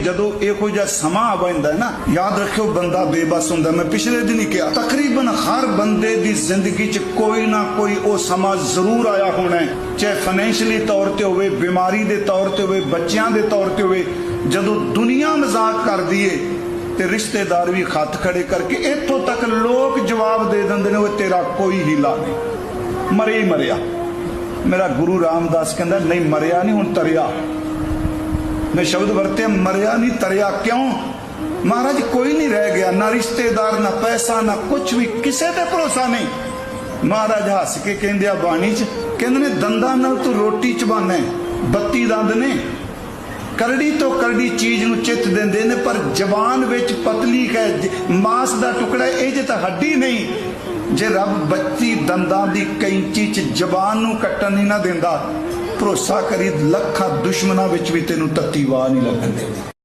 जदों इहो जिहा समा आ बैंदा है ना, याद रखियो बंदा बेबस हुंदा। मैं पिछले दिन ही कहा तकरीबन हर बंदे दी जिंदगी च कोई ना कोई वो समा जरूर आया होना है, चाहे फाइनैंशियली तौर ते होवे, बीमारी दे तौर ते होवे, बच्चियां दे तौर ते होवे। जदों दुनिया मजाक कर दिए ते रिश्तेदार भी हथ खड़े करके इत्थों तक लोग जवाब दे देंदे ने, तेरा कोई हीला नहीं, मरे ही मरिया। मेरा गुरु रामदास कहता नहीं मरिया नहीं, हुण तरिया। मैं शब्द वरते मरिया नहीं तरिया। क्यों महाराज? कोई नहीं रह गया, ना रिश्तेदार, ना पैसा, ना कुछ भी, किसी ते भरोसा नहीं। महाराज हस के कहंदे बाणी च कहंदे ने दंदां नाल तू रोटी चबाना है, 32 दंद ने, करड़ी तो करड़ी चीज नूं चित देंदे ने, पर जबान विच पतली है, मांस दा टुकड़ा, ये जे तां हड्डी नहीं। जे रब 32 दंदां दी कैंची च जबान नूं कट्टण नहीं ना देंदा, भरोसा करी लखां दुश्मनां विच भी तैनूं तत्ती वाह नहीं लगन देंदी।